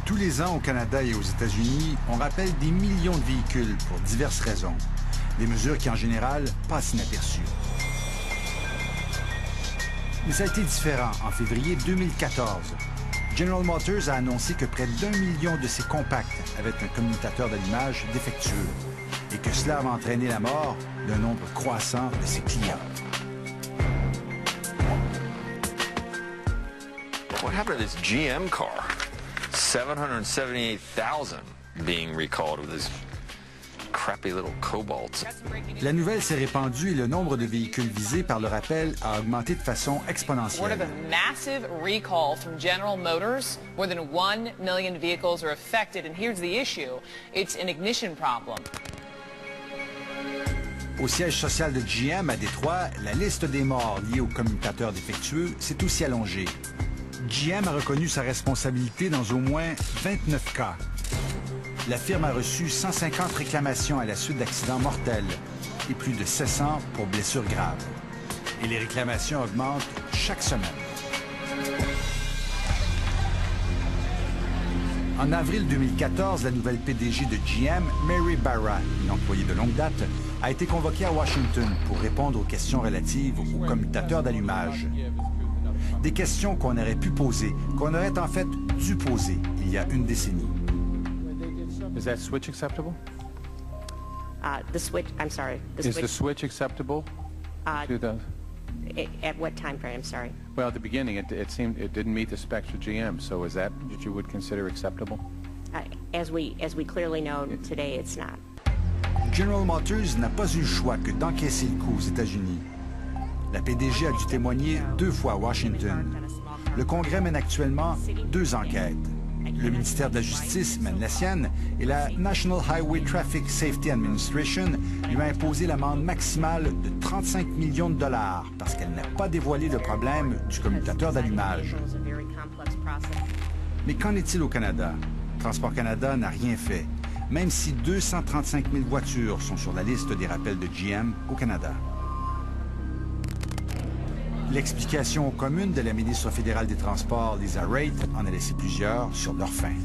Tous les ans, au Canada et aux États-Unis, on rappelle des millions de véhicules pour diverses raisons. Des mesures qui, en général, passent inaperçues. Mais ça a été différent en février 2014. General Motors a annoncé que près d'1 million de ses compacts avaient un commutateur d'allumage défectueux et que cela va entraîner la mort d'un nombre croissant de ses clients. What happened to this GM car? 778,000 being recalled with this crappy little Cobalt. La nouvelle s'est répandue et le nombre de véhicules visés par le rappel a augmenté de façon exponentielle. Word of a massive recall from General Motors. More than 1 million vehicles are affected, and here's the issue. It's an ignition problem. Au siège social de GM à Détroit, la liste des morts liés aux commutateurs défectueux s'est aussi allongée. GM a reconnu sa responsabilité dans au moins 29 cas. La firme a reçu 150 réclamations à la suite d'accidents mortels et plus de 700 pour blessures graves. Et les réclamations augmentent chaque semaine. En avril 2014, la nouvelle PDG de GM, Mary Barra, une employée de longue date, a été convoquée à Washington pour répondre aux questions relatives aux commutateurs d'allumage. Des questions qu'on aurait pu poser, qu'on aurait en fait dû poser il y a une décennie. Is that switch acceptable? The switch, I'm sorry. Is the switch acceptable? To the... At what time frame, I'm sorry? Well, at the beginning, it seemed it didn't meet the specs of GM, so is that what you would consider acceptable? As we clearly know today, it's not. General Motors n'a pas eu le choix que d'encaisser le coup aux États-Unis. La PDG a dû témoigner 2 fois à Washington. Le Congrès mène actuellement 2 enquêtes. Le ministère de la Justice mène la sienne et la National Highway Traffic Safety Administration lui a imposé l'amende maximale de 35 millions de dollars parce qu'elle n'a pas dévoilé le problème du commutateur d'allumage. Mais qu'en est-il au Canada? Transport Canada n'a rien fait, même si 235 000 voitures sont sur la liste des rappels de GM au Canada. L'explication commune de la ministre fédérale des Transports, Lisa Raitt, en a laissé plusieurs sur leur faim.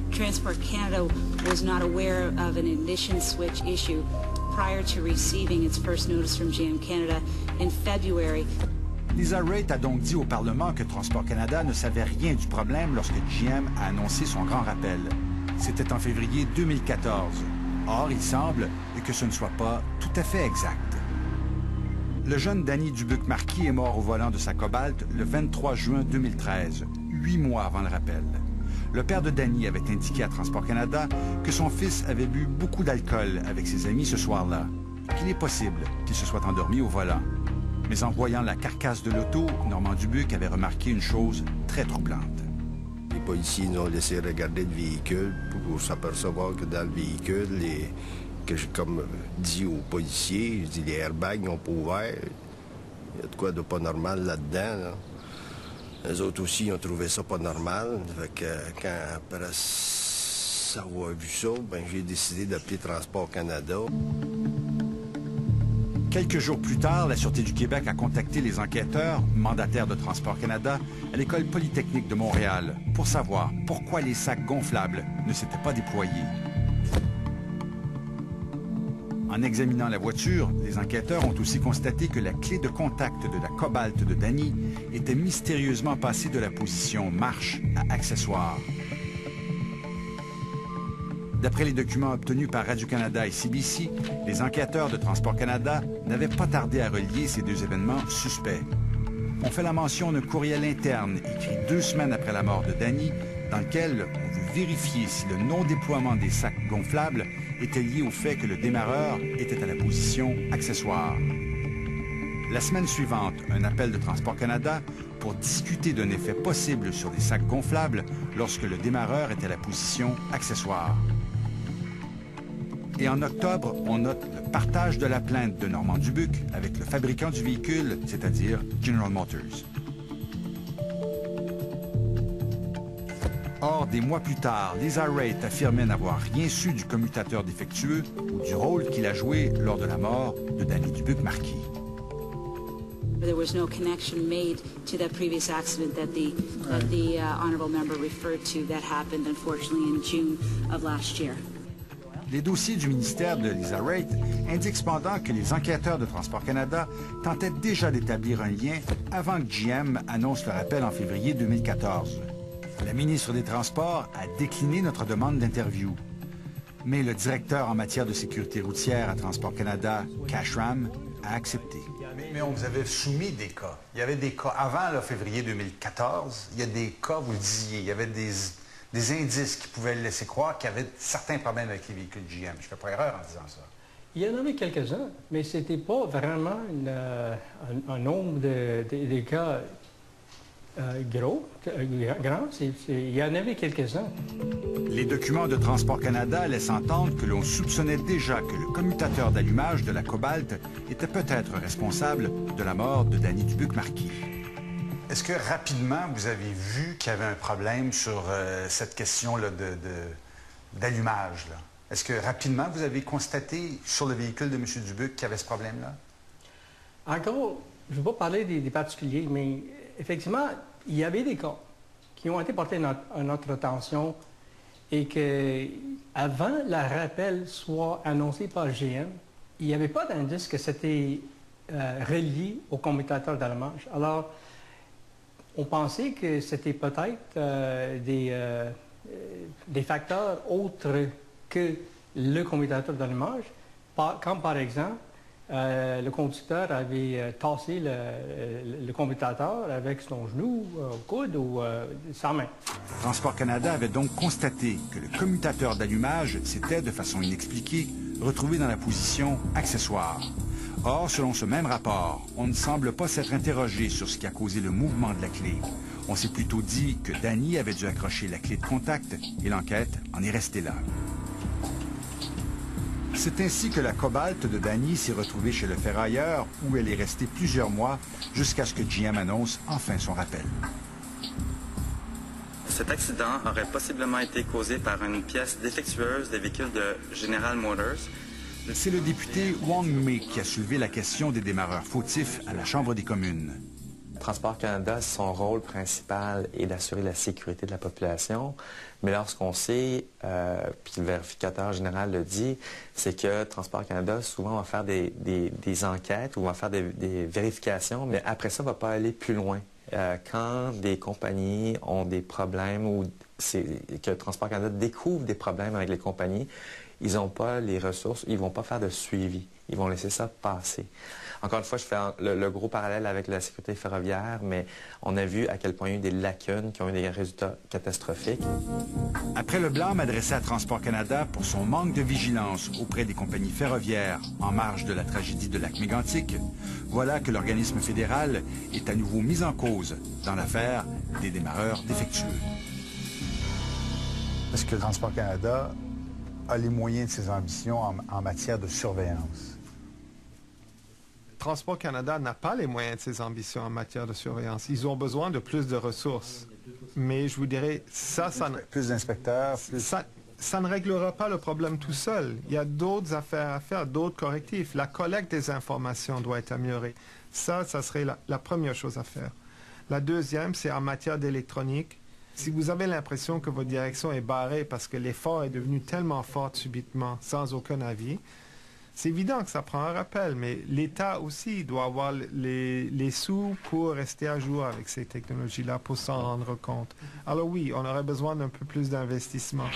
Transport Canada was not aware of an ignition switch issue prior to receiving its first notice from GM Canada in February. Lisa Raitt a donc dit au Parlement que Transport Canada ne savait rien du problème lorsque GM a annoncé son grand rappel. C'était en février 2014. Or, il semble que ce ne soit pas tout à fait exact. Le jeune Danny Dubuc-Marquis est mort au volant de sa Cobalt le 23 juin 2013, 8 mois avant le rappel. Le père de Danny avait indiqué à Transport Canada que son fils avait bu beaucoup d'alcool avec ses amis ce soir-là, qu'il est possible qu'il se soit endormi au volant. Mais en voyant la carcasse de l'auto, Normand Dubuc avait remarqué une chose très troublante. Les policiers nous ont laissé regarder le véhicule pour s'apercevoir que dans le véhicule, que j'ai comme dit aux policiers, je dis les airbags n'ont pas ouvert. Il y a de quoi de pas normal là-dedans. Là. Les autres aussi ont trouvé ça pas normal. Fait que quand après avoir vu ça, ben, j'ai décidé d'appeler Transport Canada. Quelques jours plus tard, la Sûreté du Québec a contacté les enquêteurs, mandataires de Transport Canada, à l'École polytechnique de Montréal, pour savoir pourquoi les sacs gonflables ne s'étaient pas déployés. En examinant la voiture, les enquêteurs ont aussi constaté que la clé de contact de la Cobalt de Danny était mystérieusement passée de la position marche à accessoire. D'après les documents obtenus par Radio-Canada et CBC, les enquêteurs de Transport Canada n'avaient pas tardé à relier ces 2 événements suspects. On fait la mention d'un courriel interne écrit 2 semaines après la mort de Danny, dans lequel on veut vérifier si le non-déploiement des sacs gonflables était lié au fait que le démarreur était à la position accessoire. La semaine suivante, un appel de Transport Canada pour discuter d'un effet possible sur les sacs gonflables lorsque le démarreur était à la position accessoire. Et en octobre, on note le partage de la plainte de Normand Dubuc avec le fabricant du véhicule, c'est-à-dire General Motors. Or, des mois plus tard, Lisa Raitt affirmait n'avoir rien su du commutateur défectueux ou du rôle qu'il a joué lors de la mort de Danny Dubuc-Marquis. There was no connection made to that previous accident that the honorable member referred to that happened, unfortunately, in June of last year. Les dossiers du ministère de Lisa Raitt indiquent cependant que les enquêteurs de Transport Canada tentaient déjà d'établir un lien avant que GM annonce le rappel en février 2014. La ministre des Transports a décliné notre demande d'interview. Mais le directeur en matière de sécurité routière à Transport Canada, Kash Ram, a accepté. Mais on vous avait soumis des cas. Il y avait des cas avant le février 2014. Il y a des cas, vous le disiez, il y avait des indices qui pouvaient laisser croire qu'il y avait certains problèmes avec les véhicules GM. Je ne fais pas erreur en disant ça. Il y en avait quelques-uns, mais ce n'était pas vraiment un nombre de cas grands. Il y en avait quelques-uns. Les documents de Transport Canada laissent entendre que l'on soupçonnait déjà que le commutateur d'allumage de la Cobalt était peut-être responsable de la mort de Danny Dubuc-Marquis. Est-ce que rapidement, vous avez vu qu'il y avait un problème sur cette question-là d'allumage? Est-ce que rapidement, vous avez constaté sur le véhicule de M. Dubuc qu'il y avait ce problème-là? Encore, je ne vais pas parler des particuliers, mais effectivement, il y avait des cas qui ont été portés à notre attention et qu'avant le rappel soit annoncé par GM, il n'y avait pas d'indice que c'était relié au commutateur d'allumage. Alors, on pensait que c'était peut-être des facteurs autres que le commutateur d'allumage, comme par exemple, le conducteur avait tassé le commutateur avec son genou, au coude ou sa main. Transport Canada avait donc constaté que le commutateur d'allumage s'était, de façon inexpliquée, retrouvé dans la position accessoire. Or, selon ce même rapport, on ne semble pas s'être interrogé sur ce qui a causé le mouvement de la clé. On s'est plutôt dit que Danny avait dû accrocher la clé de contact et l'enquête en est restée là. C'est ainsi que la Cobalt de Danny s'est retrouvée chez le ferrailleur où elle est restée plusieurs mois jusqu'à ce que GM annonce enfin son rappel. Cet accident aurait possiblement été causé par une pièce défectueuse des véhicules de General Motors. C'est le député Wong Mei qui a soulevé la question des démarreurs fautifs à la Chambre des communes. Transport Canada, son rôle principal est d'assurer la sécurité de la population. Mais lorsqu'on sait, puis le vérificateur général le dit, c'est que Transport Canada, souvent, va faire des enquêtes ou va faire des vérifications, mais après ça, ne va pas aller plus loin. Quand des compagnies ont des problèmes ou que Transport Canada découvre des problèmes avec les compagnies, ils n'ont pas les ressources, ils ne vont pas faire de suivi. Ils vont laisser ça passer. Encore une fois, je fais le gros parallèle avec la sécurité ferroviaire, mais on a vu à quel point il y a eu des lacunes qui ont eu des résultats catastrophiques. Après le blâme adressé à Transport Canada pour son manque de vigilance auprès des compagnies ferroviaires en marge de la tragédie de Lac-Mégantic, voilà que l'organisme fédéral est à nouveau mis en cause dans l'affaire des démarreurs défectueux. Est-ce que Transport Canada a les moyens de ses ambitions en matière de surveillance? Transport Canada n'a pas les moyens de ses ambitions en matière de surveillance. Ils ont besoin de plus de ressources. Mais je vous dirais, plus d'inspecteurs, ça ne réglera pas le problème tout seul. Il y a d'autres affaires à faire, d'autres correctifs. La collecte des informations doit être améliorée. Ça serait la première chose à faire. La deuxième, c'est en matière d'électronique. Si vous avez l'impression que votre direction est barrée parce que l'effort est devenu tellement fort subitement, sans aucun avis, c'est évident que ça prend un rappel, mais l'État aussi doit avoir les sous pour rester à jour avec ces technologies-là, pour s'en rendre compte. Alors oui, on aurait besoin d'un peu plus d'investissement.